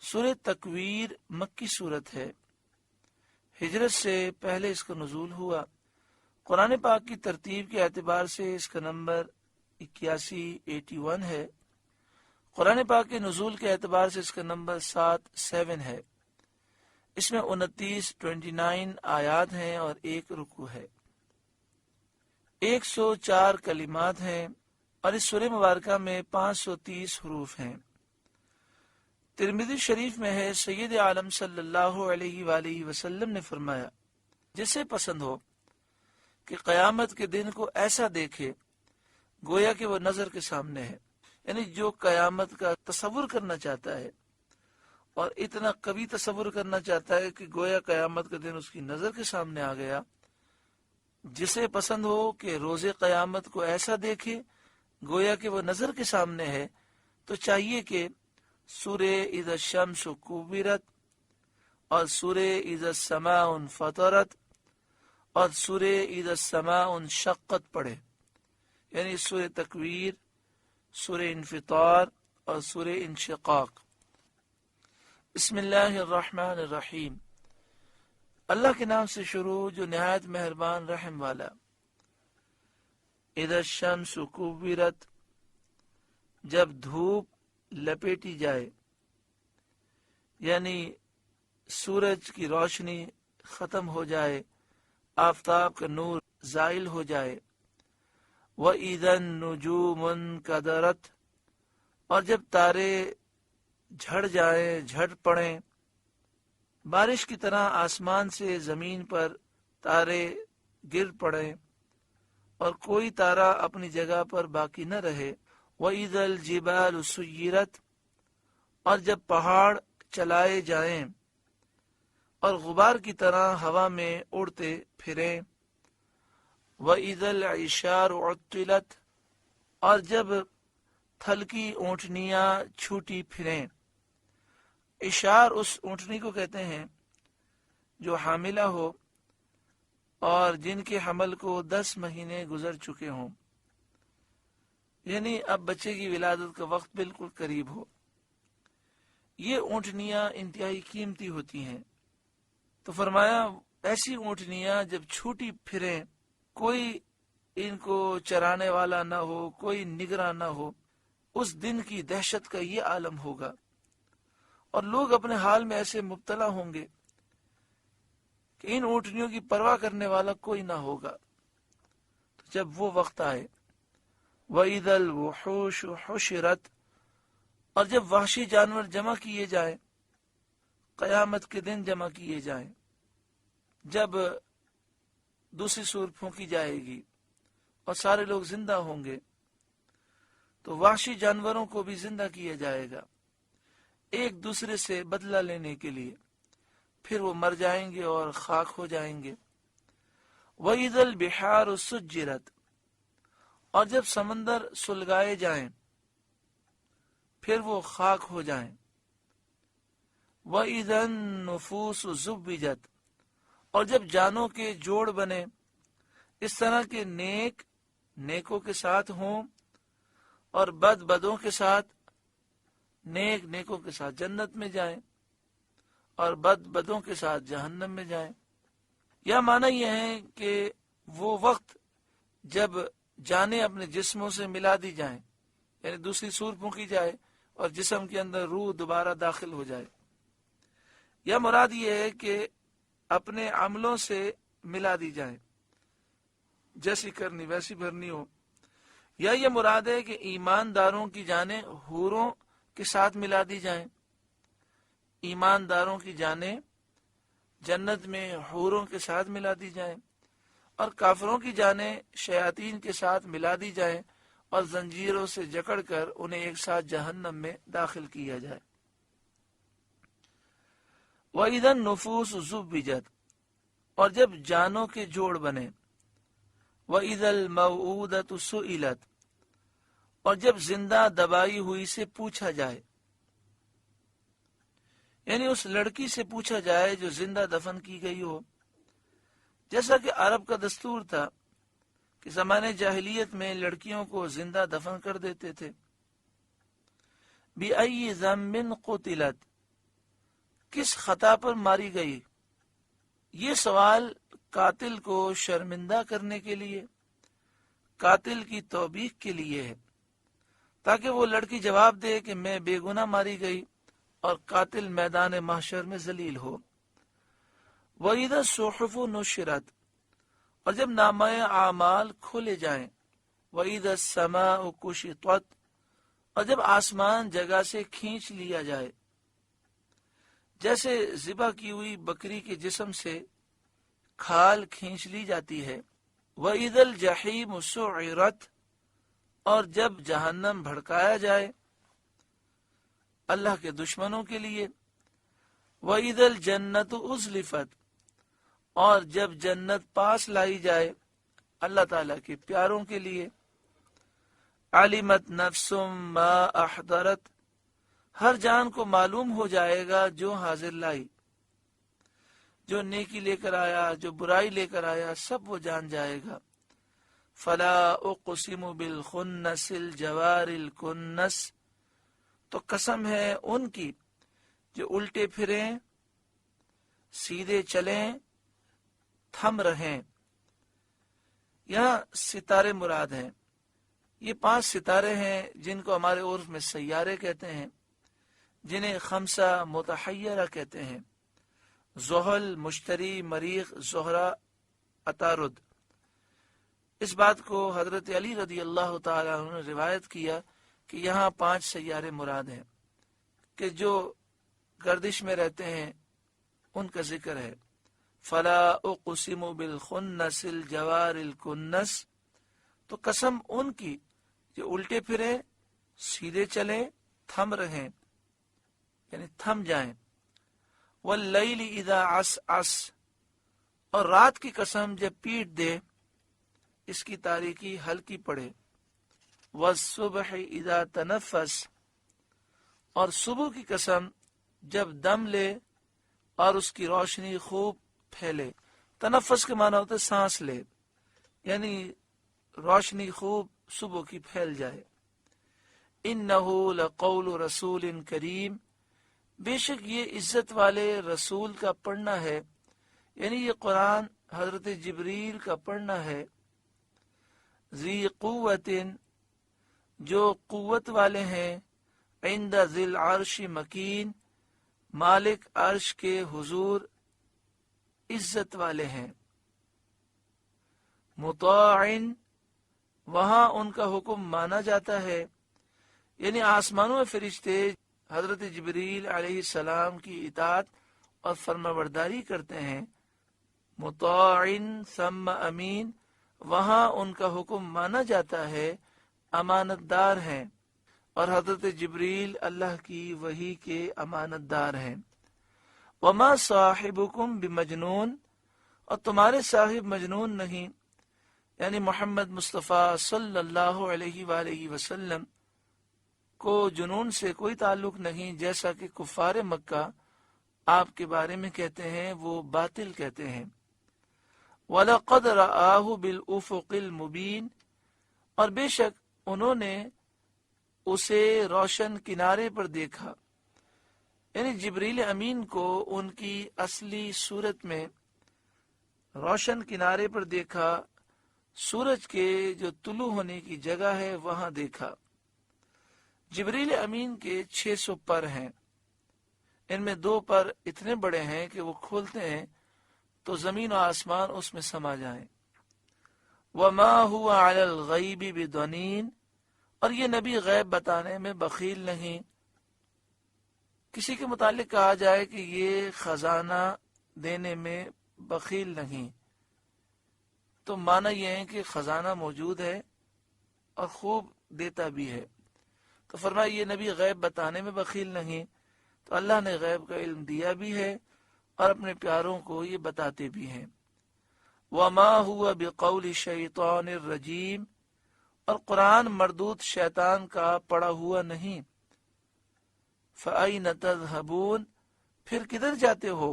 سورہ تکویر مکی صورت ہے، ہجرت سے پہلے اس کا نزول ہوا۔ قرآن پاک کی ترتیب کے اعتبار سے اس کا نمبر 81 ہے۔ قرآن پاک کے نزول کے اعتبار سے اس کا نمبر 7 ہے۔ اس میں 29 آیات ہیں اور 1 رکوع ہے، 104 کلمات ہیں اور اس سورہ مبارکہ میں 530 حروف ہیں۔ ترمذی شریف میں ہے، سید عالم صلی اللہ علیہ وآلہ وسلم نے فرمایا، جسے پسند ہو کہ قیامت کے دن کو ایسا دیکھے گویا کہ وہ نظر کے سامنے ہے، یعنی جو قیامت کا تصور کرنا چاہتا ہے اور اتنا قوی تصور کرنا چاہتا ہے کہ گویا قیامت کا دن اس کی نظر کے سامنے آ گیا، جسے پسند ہو کہ روز قیامت کو ایسا دیکھے گویا کہ وہ نظر کے سامنے ہے، تو چاہیے کہ سورہ اذا الشمس کورت اور سورہ اذا السماء انفطرت اور سورہ اذا السماء انشقت پڑھے، یعنی سورہ تکویر، سورہ انفطار اور سورہ انشقاق۔ بسم اللہ الرحمن الرحیم، اللہ کے نام سے شروع جو نہایت مہربان رحم والا۔ اذا الشمس کورت، جب دھوپ لپیٹی جائے، یعنی سورج کی روشنی ختم ہو جائے، آفتاب کا نور زائل ہو جائے۔ وَإِذَا النُّجُومُ انْكَدَرَتْ، اور جب تارے جھڑ جائیں، جھڑ پڑیں، بارش کی طرح آسمان سے زمین پر تارے گر پڑیں اور کوئی تارا اپنی جگہ پر باقی نہ رہے۔ وَإِذَا الْجِبَالُ سُيِّرَتْ، اور جب پہاڑ چلائے جائیں اور غبار کی طرح ہوا میں اڑتے پھریں۔ وَإِذَا الْعِشَارُ عُطِّلَتْ، اور جب تھلکی اونٹنیاں چھوٹی پھریں۔ اشار اس اونٹنی کو کہتے ہیں جو حاملہ ہو اور جن کے حمل کو 10 مہینے گزر چکے ہوں، یعنی اب بچے کی ولادت کا وقت بالکل قریب ہو۔ یہ اونٹنیاں انتہائی قیمتی ہوتی ہیں، تو فرمایا ایسی اونٹنیاں جب چھوٹی پھریں، کوئی ان کو چرانے والا نہ ہو، کوئی نگراں نہ ہو، اس دن کی دہشت کا یہ عالم ہوگا اور لوگ اپنے حال میں ایسے مبتلا ہوں گے کہ ان اونٹنیوں کی پرواہ کرنے والا کوئی نہ ہوگا۔ تو جب وہ وقت آئے، وَإِذَا الْوُحُوشُ حُشِرَتْ، اور جب وحشی جانور جمع کیے جائیں، قیامت کے دن جمع کیے جائیں، جب دوسری سور پھونکی جائے گی اور سارے لوگ زندہ ہوں گے، تو وحشی جانوروں کو بھی زندہ کیا جائے گا ایک دوسرے سے بدلہ لینے کے لیے، پھر وہ مر جائیں گے اور خاک ہو جائیں گے۔ وَإِذَا الْبِحَارُ سُجِّرَتْ، اور جب سمندر سلگائے جائیں پھر وہ خاک ہو جائیں۔ وَإِذَا النُّفُوسُ زُوِّجَتْ، اور جب جانوں کے جوڑ بنے، اس طرح کے نیک نیکوں کے ساتھ ہوں اور بد بدوں کے ساتھ، نیک نیکوں کے ساتھ جنت میں جائیں اور بد بدوں کے ساتھ جہنم میں جائیں۔ یا معنی یہ ہے کہ وہ وقت جب جانیں اپنے جسموں سے ملا دی جائیں، یعنی دوسری سور پھونکی جائے اور جسم کے اندر روح دوبارہ داخل ہو جائے۔ یا مراد یہ ہے کہ اپنے عملوں سے ملا دی جائیں، جیسی کرنی ویسی بھرنی ہو۔ یا یہ مراد ہے کہ ایمانداروں کی جانیں حوروں کے ساتھ ملا دی جائیں، ایمانداروں کی جانیں جنت میں حوروں کے ساتھ ملا دی جائیں، اور کافروں کی جانیں شیاطین کے ساتھ ملا دی جائیں اور زنجیروں سے جکڑ کر انہیں ایک ساتھ جہنم میں داخل کیا جائے۔ وَإِذَا النُّفُوسُ زُوِّجَتْ، اور جب جانوں کے جوڑ بنے۔ وَإِذَا الْمَوْءُودَةُ سُئِلَتْ، اور جب زندہ دبائی ہوئی سے پوچھا جائے، یعنی اس لڑکی سے پوچھا جائے جو زندہ دفن کی گئی ہو، جیسا کہ عرب کا دستور تھا کہ زمانے جاہلیت میں لڑکیوں کو زندہ دفن کر دیتے تھے۔ بِأَيِّ ذَنبٍ قُتِلَتْ، کس خطا پر ماری گئی؟ یہ سوال قاتل کو شرمندہ کرنے کے لیے، قاتل کی توبیخ کے لیے ہے، تاکہ وہ لڑکی جواب دے کہ میں بے گناہ ماری گئی اور قاتل میدان محشر میں ذلیل ہو۔ وَإِذَا الصُّحُفُ نُشِرَتْ، اور جب نامہ اعمال کھولے جائیں، وَإِذَا السَّمَاءُ كُشِطَتْ، اور جب آسمان جگہ سے کھینچ لیا جائے، جیسے ذبح کی ہوئی بکری کے جسم سے کھال کھینچ لی جاتی ہے۔ وَإِذَا الْجَحِيمُ سُعِّرَتْ، اور جب جہنم بھڑکایا جائے اللہ کے دشمنوں کے لیے۔ وَإِذَا الْجَنَّةُ أُزْلِفَتْ، اور جب جنت پاس لائی جائے اللہ تعالیٰ کے پیاروں کے لیے۔ عَلِمَتْ نَفْسٌ مَا أَحْضَرَتْ، ہر جان کو معلوم ہو جائے گا جو حاضر لائی، جو نیکی لے کر آیا، جو برائی لے کر آیا، سب وہ جان جائے گا۔ فَلَا أُقْسِمُ بِالْخُنَّسِ الْجَوَارِ الْكُنَّسِ، تو قسم ہے ان کی جو الٹے پھریں، سیدھے چلیں، تھم رہیں۔ یہاں ستارے مراد ہیں۔ یہ 5 ستارے ہیں جن کو ہمارے عرف میں سیارے کہتے ہیں، جنہیں خمسہ متحیرہ کہتے ہیں: زحل، مشتری، مریخ، زہرہ، عطارد۔ اس بات کو حضرت علی رضی اللہ تعالیٰ عنہ نے روایت کیا کہ یہاں 5 سیارے مراد ہیں کہ جو گردش میں رہتے ہیں، ان کا ذکر ہے۔ فلا اقسم بالخنس الجوار الکنس، تو قسم ان کی جو الٹے پھرے، سیدھے چلیں، تھم رہیں، یعنی تھم جائیں۔ واللیل اذا عسعس، اور رات کی قسم جب پیٹ دے، اس کی تاریکی ہلکی پڑے۔ والصبح اذا تنفس، اور صبح کی قسم جب دم لے اور اس کی روشنی خوب پھیلے۔ تنفس کے معنی ہوتا ہے سانس لے، یعنی روشنی خوب صبح کی پھیل جائے۔ انہ لقول رسول کریم، بے شک یہ عزت والے رسول کا پڑھنا ہے، یعنی یہ قرآن حضرت جبریل کا پڑھنا ہے۔ ذی قوت، جو قوت والے ہیں، عند ذی العرش مکین، مالک عرش کے حضور عزت والے ہیں۔ مطاع، وہاں ان کا حکم مانا جاتا ہے، یعنی آسمانوں میں فرشتے حضرت جبریل علیہ السلام کی اطاعت اور فرمانبرداری کرتے ہیں۔ مطاع ثم امین، وہاں ان کا حکم مانا جاتا ہے، امانت دار ہیں، اور حضرت جبریل اللہ کی وحی کے امانت دار ہیں۔ وما صاحبکم بمجنون، اور تمہارے صاحب مجنون نہیں، یعنی محمد مصطفیٰ صلی اللہ علیہ وآلہ وسلم کو جنون سے کوئی تعلق نہیں، جیسا کہ کفار مکہ آپ کے بارے میں کہتے ہیں، وہ باطل کہتے ہیں۔ وَلَقَدْ رَآهُ بِالْأُفُقِ الْمُبِينِ، اور بے شک انہوں نے اسے روشن کنارے پر دیکھا، یعنی جبریل امین کو ان کی اصلی صورت میں روشن کنارے پر دیکھا، سورج کے جو طلوع ہونے کی جگہ ہے وہاں دیکھا۔ جبریل امین کے 600 پر ہیں، ان میں 2 پر اتنے بڑے ہیں کہ وہ کھولتے ہیں تو زمین و آسمان اس میں سما جائیں۔ وما هو علی الغیب بضنین، اور یہ نبی غیب بتانے میں بخیل نہیں۔ کسی کے متعلق کہا جائے کہ یہ خزانہ دینے میں بخیل نہیں، تو معنی یہ ہے کہ خزانہ موجود ہے اور خوب دیتا بھی ہے۔ تو فرمایا یہ نبی غیب بتانے میں بخیل نہیں، تو اللہ نے غیب کا علم دیا بھی ہے اور اپنے پیاروں کو یہ بتاتے بھی ہیں۔ وما هو بقول شیطان الرجیم، اور قرآن مردود شیطان کا پڑا ہوا نہیں۔ فَأَيْنَ تَذْهَبُونَ، پھر کدھر جاتے ہو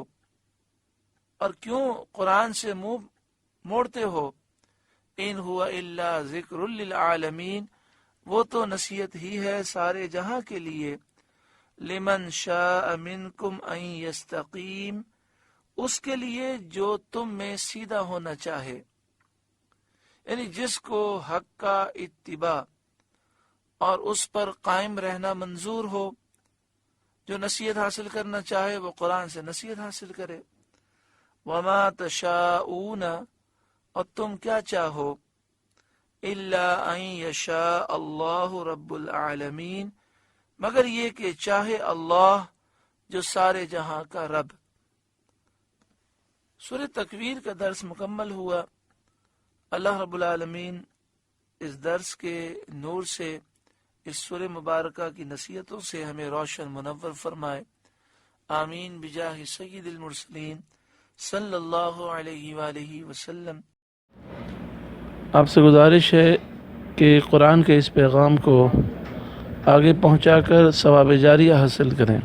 اور کیوں قرآن سے منہ موڑتے ہو؟ ان هو الا ذکر للعالمین، وہ تو نصیحت ہی ہے سارے جہاں کے لیے۔ لمن شاء منکم ان یستقیم، اس کے لیے جو تم میں سیدھا ہونا چاہے، یعنی جس کو حق کا اتباع اور اس پر قائم رہنا منظور ہو، جو نصیحت حاصل کرنا چاہے وہ قرآن سے نصیحت حاصل کرے۔ وما تشاءون، اور تم کیا چاہو، الا ان یشاء اللہ رب العالمین، مگر یہ کہ چاہے اللہ جو سارے جہاں کا رب۔ سورہ تکویر کا درس مکمل ہوا۔ اللہ رب العالمین اس درس کے نور سے، اس سورہ مبارکہ کی نصیحتوں سے ہمیں روشن منور فرمائے، آمین بجاہ سید المرسلین صلی اللہ علیہ وآلہ وسلم۔ آپ سے گزارش ہے کہ قرآن کے اس پیغام کو آگے پہنچا کر ثواب جاریہ حاصل کریں۔